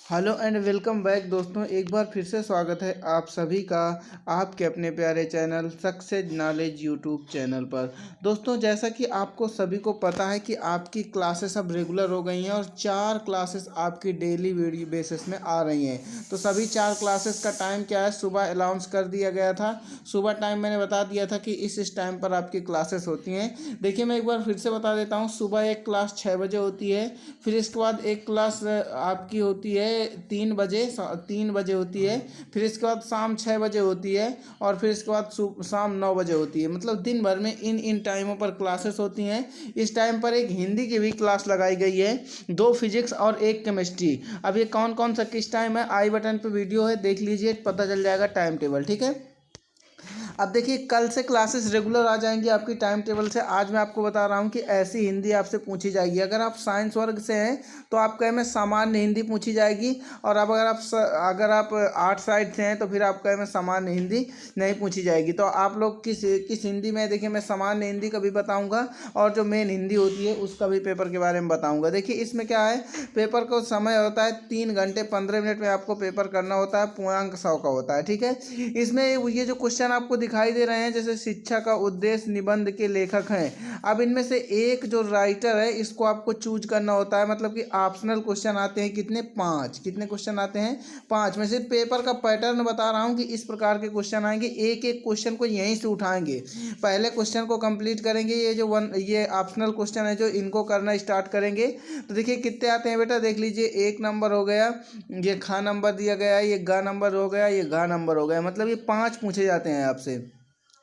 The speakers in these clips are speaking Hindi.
हेलो एंड वेलकम बैक दोस्तों। एक बार फिर से स्वागत है आप सभी का आपके अपने प्यारे channel success knowledge YouTube channel पर। दोस्तों, जैसा कि आपको सभी को पता है कि आपकी क्लासेस अब रेगुलर हो गई हैं और 4 क्लासेस आपकी डेली वीडियो बेसिस में आ रही हैं। तो सभी 4 क्लासेस का टाइम क्या है, सुबह अनाउंस कर दिया गया था। सुबह टाइम मैंने बता दिया था कि इस टाइम पर आपकी क्लासेस होती हैं। देखिए, मैं एक बार फिर से बता देता हूँ। सुबह एक क्लास 6 बजे होती है, फिर इसके बाद एक क्लास आपकी होती है 3 बजे होती है, फिर इसके बाद शाम 6 बजे होती है, और फिर इसके बाद शाम 9 बजे होती है। मतलब दिन भर में इन टाइमों पर क्लासेस होती हैं। इस टाइम पर एक हिंदी की भी क्लास लगाई गई है, 2 फिजिक्स और 1 केमिस्ट्री। अब ये कौन कौन सा किस टाइम है, आई बटन पर वीडियो है, देख लीजिए, पता चल जाएगा टाइम टेबल। ठीक है। अब देखिए, कल से क्लासेस रेगुलर आ जाएंगी आपकी टाइम टेबल से। आज मैं आपको बता रहा हूँ कि ऐसी हिंदी आपसे पूछी जाएगी। अगर आप साइंस वर्ग से हैं तो आपका में सामान्य हिंदी पूछी जाएगी, और अब अगर आप आर्ट साइड से हैं तो फिर आपका में सामान्य हिंदी नहीं पूछी जाएगी। तो आप लोग किस किस हिंदी में, देखिए मैं सामान्य हिंदी का भी बताऊँगा और जो मेन हिंदी होती है उसका भी पेपर के बारे में बताऊँगा। देखिए, इसमें क्या है, पेपर को समय होता है 3 घंटे 15 मिनट में आपको पेपर करना होता है, पूर्णांक 100 का होता है। ठीक है। इसमें ये जो क्वेश्चन आपको दिखाई दे रहे हैं, जैसे शिक्षा का उद्देश्य निबंध के लेखक हैं। अब इनमें से एक जो राइटर है इसको आपको चूज करना होता है। मतलब कि ऑप्शनल क्वेश्चन आते हैं कितने, 5। कितने क्वेश्चन आते हैं, 5। मैं सिर्फ पेपर का पैटर्न बता रहा हूँ कि इस प्रकार के क्वेश्चन आएंगे। एक एक क्वेश्चन को यहीं से उठाएंगे, पहले क्वेश्चन को कंप्लीट करेंगे। ये ऑप्शनल क्वेश्चन है जो इनको करना स्टार्ट करेंगे। तो देखिए कितने आते हैं बेटा, देख लीजिए। 1 नंबर हो गया, ये खा नंबर दिया गया है, ये गा नंबर हो गया, ये गा नंबर हो गया। मतलब ये 5 पूछे जाते हैं आपसे।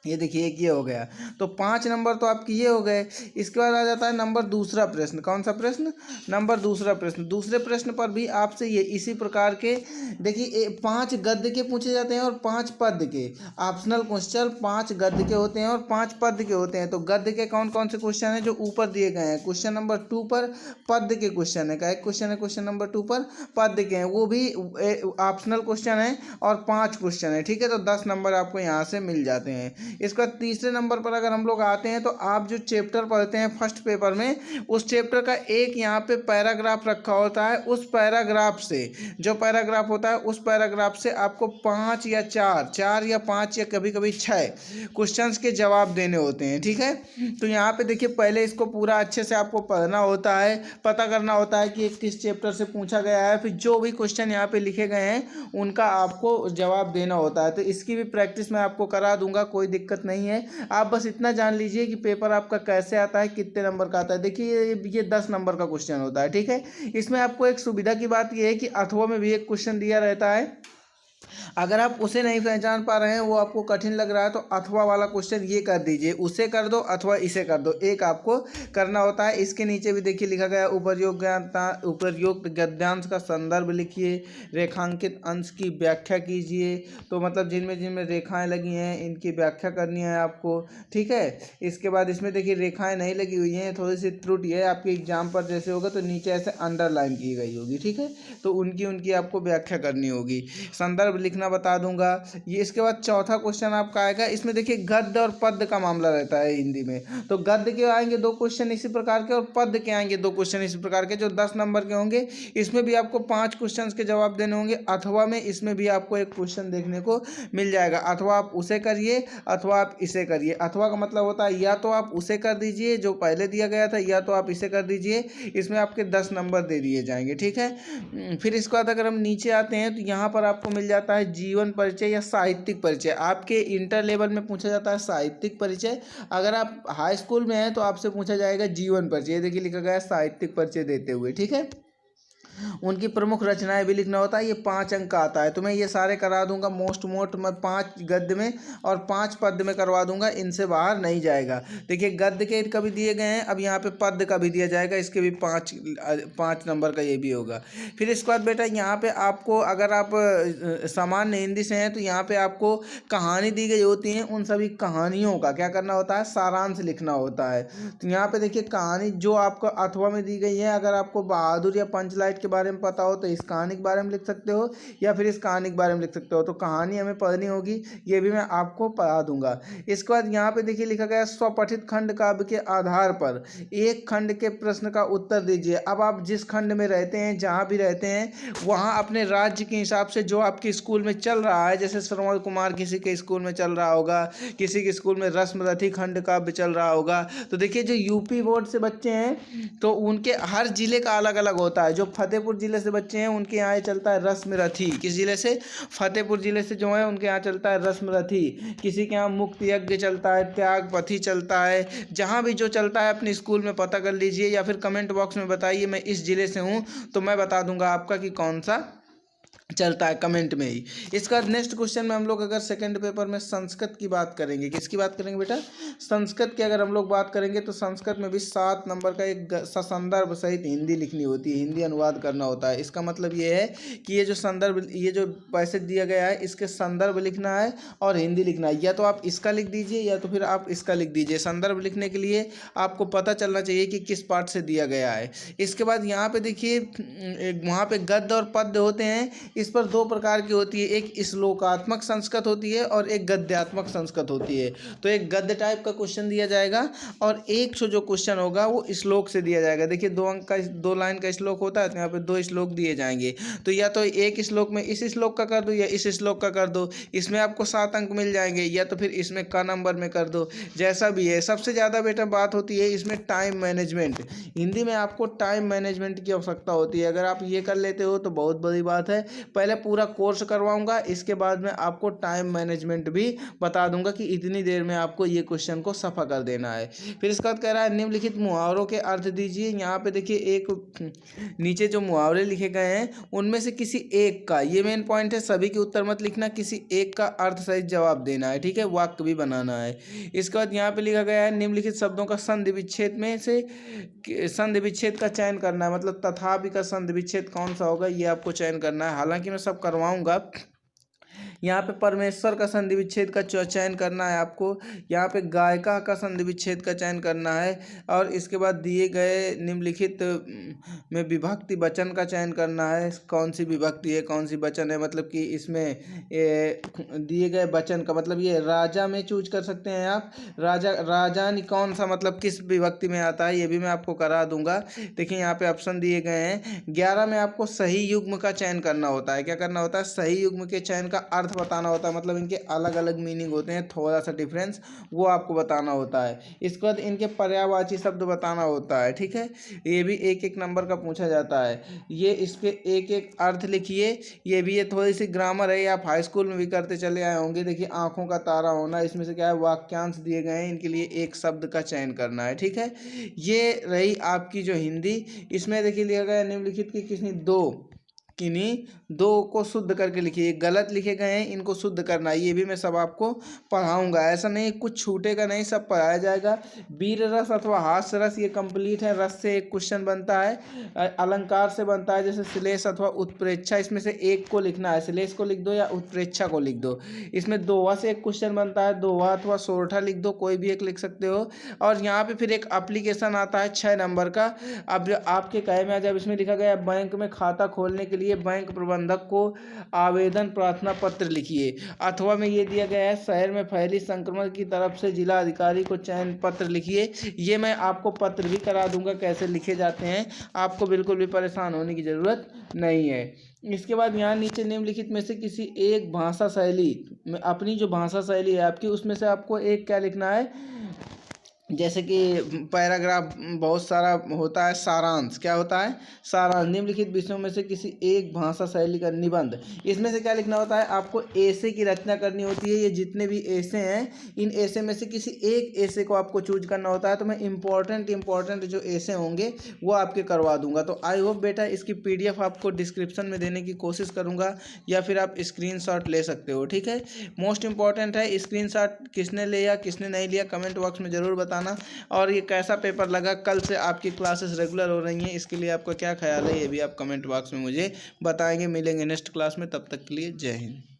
ये देखिए, एक ये हो गया, तो 5 नंबर तो आपके ये हो गए। इसके बाद आ जाता है नंबर दूसरा प्रश्न। कौन सा प्रश्न, नंबर दूसरा प्रश्न। दूसरे प्रश्न पर भी आपसे ये इसी प्रकार के, देखिए 5 गद्य के पूछे जाते हैं और 5 पद्य के। ऑप्शनल क्वेश्चन 5 गद्य के होते हैं और 5 पद्य के होते हैं। तो गद्य के कौन कौन से क्वेश्चन हैं जो ऊपर दिए गए हैं, क्वेश्चन नंबर 2 पर पद्य के क्वेश्चन है। का एक क्वेश्चन है क्वेश्चन नंबर 2 पर पद्य के हैं, वो भी ऑप्शनल क्वेश्चन है और 5 क्वेश्चन है। ठीक है। तो 10 नंबर आपको यहाँ से मिल जाते हैं। इसके बाद तीसरे नंबर पर अगर हम लोग आते हैं तो आप जो चैप्टर पढ़ते हैं फर्स्ट पेपर में, उस चैप्टर का एक यहाँ पे पैराग्राफ रखा होता है। उस पैराग्राफ से, जो पैराग्राफ होता है उस पैराग्राफ से आपको 5 या 4 या 5 या कभी कभी 6 क्वेश्चंस के जवाब देने होते हैं। ठीक है। तो यहाँ पे देखिए, पहले इसको पूरा अच्छे से आपको पढ़ना होता है, पता करना होता है कि किस चैप्टर से पूछा गया है, फिर जो भी क्वेश्चन यहाँ पे लिखे गए हैं उनका आपको जवाब देना होता है। तो इसकी भी प्रैक्टिस मैं आपको करा दूंगा, कोई दिक्कत नहीं है। आप बस इतना जान लीजिए कि पेपर आपका कैसे आता है, कितने नंबर का आता है। देखिए, ये 10 नंबर का क्वेश्चन होता है। ठीक है। इसमें आपको एक सुविधा की बात यह है कि अथवा में भी एक क्वेश्चन दिया रहता है। अगर आप उसे नहीं पहचान पा रहे हैं, वो आपको कठिन लग रहा है, तो अथवा वाला क्वेश्चन ये कर दीजिए, उसे कर दो अथवा इसे कर दो, एक आपको करना होता है। इसके नीचे भी देखिए लिखा गया, उपर्युक्त गद्यांश का संदर्भ लिखिए, रेखांकित अंश की व्याख्या कीजिए। तो मतलब जिनमें जिनमें रेखाएं लगी हैं इनकी व्याख्या करनी है आपको। ठीक है। इसके बाद इसमें देखिए रेखाएं नहीं लगी हुई हैं, थोड़ी सी त्रुटि है आपके एग्जाम पर, जैसे होगा तो नीचे ऐसे अंडरलाइन की गई होगी। ठीक है। तो उनकी उनकी आपको व्याख्या करनी होगी, संदर्भ लिखना बता दूंगा ये। इसके बाद चौथा क्वेश्चन आपका आएगा। इसमें देखिए गद्य और पद्य का मामला रहता है हिंदी में। तो गद्य के आएंगे 2 क्वेश्चन इसी प्रकार के, और पद्य के आएंगे 2 क्वेश्चन इसी प्रकार के, जो 10 नंबर के होंगे। इसमें भी आपको 5 क्वेश्चन के जवाब देने होंगे। अथवा में इसमें भी आपको एक क्वेश्चन देखने को मिल जाएगा। अथवा आप उसे करिए अथवा आप इसे करिए। अथवा का मतलब होता है या तो आप उसे कर दीजिए जो पहले दिया गया था, या तो आप इसे कर दीजिए। इसमें आपके 10 नंबर दे दिए जाएंगे। ठीक है। फिर इसके बाद अगर हम नीचे आते हैं तो यहाँ पर आपको मिल जाता है जीवन परिचय या साहित्यिक परिचय। आपके इंटर लेवल में पूछा जाता है साहित्यिक परिचय। अगर आप हाई स्कूल में हैं तो आपसे पूछा जाएगा जीवन परिचय। देखिए लिखा गया है साहित्यिक परिचय देते हुए। ठीक है। उनकी प्रमुख रचनाएं भी लिखना होता है। ये 5 अंक का आता है, तो मैं ये सारे करा दूंगा। मोस्ट मैं 5 गद्य में और 5 पद्य में करवा दूंगा, इनसे बाहर नहीं जाएगा। देखिए गद्य के कभी दिए गए हैं, अब यहाँ पे पद्य का भी दिया जाएगा, इसके भी 5 नंबर का ये भी होगा। फिर इसके बाद बेटा यहाँ पे आपको, अगर आप सामान्य हिंदी से हैं तो यहाँ पे आपको कहानी दी गई होती है, उन सभी कहानियों का क्या करना होता है, सारांश लिखना होता है। तो यहाँ पे देखिए कहानी जो आपको अथवा में दी गई है, अगर आपको बहादुर या पंचलाइट के बारे में पता हो तो इस कहानी के बारे में लिख सकते हो, या फिर इस कहानी के बारे में लिख सकते हो। तो कहानी हमें पढ़नी होगी, ये भी मैं आपको पढ़ा दूंगा। इसके बाद यहाँ पे देखिए लिखा गया स्वपठित खंड काव्य के आधार पर एक खंड के प्रश्न का उत्तर दीजिए। अब आप जिस खंड में रहते हैं, जहाँ भी रहते हैं, वहाँ अपने राज्य के हिसाब से जो आपके स्कूल में चल रहा है, जैसे श्रवण कुमार किसी के स्कूल में चल रहा होगा, किसी के स्कूल में रश्मरथी खंड काव्य चल रहा होगा। तो देखिए जो यूपी बोर्ड से बच्चे हैं तो उनके हर जिले का अलग अलग होता है। जो फतेहपुर जिले से बच्चे हैं उनके यहाँ चलता है रश्मरथी। किस जिले से? फतेहपुर जिले से जो है उनके यहाँ चलता है रश्मरथी। किसी के यहाँ मुक्त यज्ञ चलता है, त्यागपथी चलता है। जहाँ भी जो चलता है अपने स्कूल में पता कर लीजिए, या फिर कमेंट बॉक्स में बताइए मैं इस जिले से हूँ, तो मैं बता दूंगा आपका कि कौन सा चलता है कमेंट में ही। इसका नेक्स्ट क्वेश्चन में हम लोग अगर सेकंड पेपर में संस्कृत की बात करेंगे, किसकी बात करेंगे बेटा? संस्कृत की अगर हम लोग बात करेंगे तो संस्कृत में भी 7 नंबर का एक संदर्भ सहित हिंदी लिखनी होती है, हिंदी अनुवाद करना होता है। इसका मतलब ये है कि ये जो संदर्भ, ये जो पैसेज दिया गया है इसके संदर्भ लिखना है और हिंदी लिखना है। या तो आप इसका लिख दीजिए या तो फिर आप इसका लिख दीजिए। संदर्भ लिखने के लिए आपको पता चलना चाहिए कि किस पार्ट से दिया गया है। इसके बाद यहाँ पे देखिए वहाँ पे गद्य और पद्य होते हैं। इस पर 2 प्रकार की होती है, एक श्लोकात्मक संस्कृत होती है और एक गद्यात्मक संस्कृत होती है। तो एक गद्य टाइप का क्वेश्चन दिया जाएगा और एक जो क्वेश्चन होगा वो श्लोक से दिया जाएगा। देखिए 2 अंक का 2 लाइन का श्लोक होता है, तो यहाँ पे 2 श्लोक दिए जाएंगे। तो या तो एक श्लोक में इस श्लोक का कर दो या इस श्लोक का कर दो, इसमें आपको 7 अंक मिल जाएंगे, या तो फिर इसमें क नंबर में कर दो, जैसा भी है। सबसे ज़्यादा बेटा बात होती है इसमें टाइम मैनेजमेंट। हिंदी में आपको टाइम मैनेजमेंट की आवश्यकता होती है। अगर आप ये कर लेते हो तो बहुत बड़ी बात है। पहले पूरा कोर्स करवाऊंगा, इसके बाद में आपको टाइम मैनेजमेंट भी बता दूंगा कि इतनी देर में आपको ये क्वेश्चन को सफा कर देना है। फिर इसके बाद कह रहा है निम्नलिखित मुहावरों के अर्थ दीजिए। यहाँ पे देखिए एक नीचे जो मुहावरे लिखे गए हैं उनमें से किसी एक का, ये मेन पॉइंट है, सभी के उत्तर मत लिखना, किसी एक का अर्थ सहित जवाब देना है, ठीक है, वाक्य भी बनाना है। इसके बाद यहाँ पे लिखा गया है निम्नलिखित शब्दों का संधि विच्छेद में से संधि विच्छेद का चयन करना है। मतलब तथापि का संधि विच्छेद कौन सा होगा ये आपको चयन करना है। हालांकि मैं सब करवाऊंगा। यहाँ पे परमेश्वर का संधि विच्छेद का चयन करना है आपको। यहाँ पे गायिका का संधि विच्छेद का चयन करना है। और इसके बाद दिए गए निम्नलिखित में विभक्ति वचन का चयन करना है। कौन सी विभक्ति है, कौन सी वचन है, मतलब कि इसमें दिए गए वचन का मतलब ये राजा में चूज कर सकते हैं आप। राजा, राजानी कौन सा मतलब किस विभक्ति में आता है ये भी मैं आपको करा दूंगा। देखिए यहाँ पे ऑप्शन दिए गए हैं। 11 में आपको सही युग्म का चयन करना होता है। क्या करना होता है? सही युग्म के चयन का अर्थ बताना होता है। मतलब इनके अलग अलग मीनिंग होते हैं, थोड़ा सा डिफरेंस वो आपको बताना होता है। इसके बाद इनके पर्यायवाची शब्द बताना होता है, ठीक है। ये भी एक एक नंबर का पूछा जाता है। ये इसके एक एक अर्थ लिखिए। ये भी, ये थोड़ी सी ग्रामर है, आप हाई स्कूल में भी करते चले आए होंगे। देखिए आंखों का तारा होना, इसमें से क्या है, वाक्यांश दिए गए हैं, इनके लिए एक शब्द का चयन करना है, ठीक है। ये रही आपकी जो हिंदी। इसमें देखिए लिखा गया निम्नलिखित की किन्हीं दो को शुद्ध करके लिखिए। गलत लिखे गए हैं, इनको शुद्ध करना है। ये भी मैं सब आपको पढ़ाऊंगा, ऐसा नहीं कुछ छूटेगा नहीं, सब पढ़ाया जाएगा। वीर रस अथवा हास्य रस, ये कंप्लीट है। रस से एक क्वेश्चन बनता है, अलंकार से बनता है, जैसे श्लेष अथवा उत्प्रेक्षा, इसमें से एक को लिखना है। श्लेष को लिख दो या उत्प्रेक्षा को लिख दो। इसमें दोहा से एक क्वेश्चन बनता है, दोहा अथवा सोरठा लिख दो, कोई भी एक लिख सकते हो। और यहाँ पे फिर एक एप्लीकेशन आता है 6 नंबर का। अब आपके कहे में जब इसमें लिखा गया बैंक में खाता खोलने के लिए बैंक प्रबंधक को आवेदन प्रार्थना पत्र लिखिए। अथवा में ये दिया गया है शहर में फैली संक्रमण की तरफ से जिला अधिकारी को चयन पत्र लिखिए। ये मैं आपको पत्र भी करा दूंगा कैसे लिखे जाते हैं, आपको बिल्कुल भी परेशान होने की ज़रूरत नहीं है। इसके बाद यहाँ नीचे निम्नलिखित में से किसी एक भाषा शैली में, अपनी जो भाषा शैली है आपकी, उसमें से आपको एक क्या लिखना है। जैसे कि पैराग्राफ बहुत सारा होता है, सारांश क्या होता है, सारांश। निम्नलिखित विषयों में से किसी एक भाषा शैली का निबंध, इसमें से क्या लिखना होता है, आपको ऐसे की रचना करनी होती है। ये जितने भी ऐसे हैं, इन ऐसे में से किसी एक ऐसे को आपको चूज करना होता है। तो मैं इंपॉर्टेंट जो ऐसे होंगे वो आपके करवा दूंगा। तो आई होप बेटा इसकी PDF आपको डिस्क्रिप्शन में देने की कोशिश करूँगा, या फिर आप स्क्रीनशॉट ले सकते हो, ठीक है। मोस्ट इंपॉर्टेंट है, स्क्रीनशॉट किसने लिया किसने नहीं लिया कमेंट बॉक्स में ज़रूर बताना। और ये कैसा पेपर लगा, कल से आपकी क्लासेस रेगुलर हो रही हैं, इसके लिए आपका क्या ख्याल है ये भी आप कमेंट बॉक्स में मुझे बताएंगे। मिलेंगे नेक्स्ट क्लास में, तब तक के लिए जय हिंद।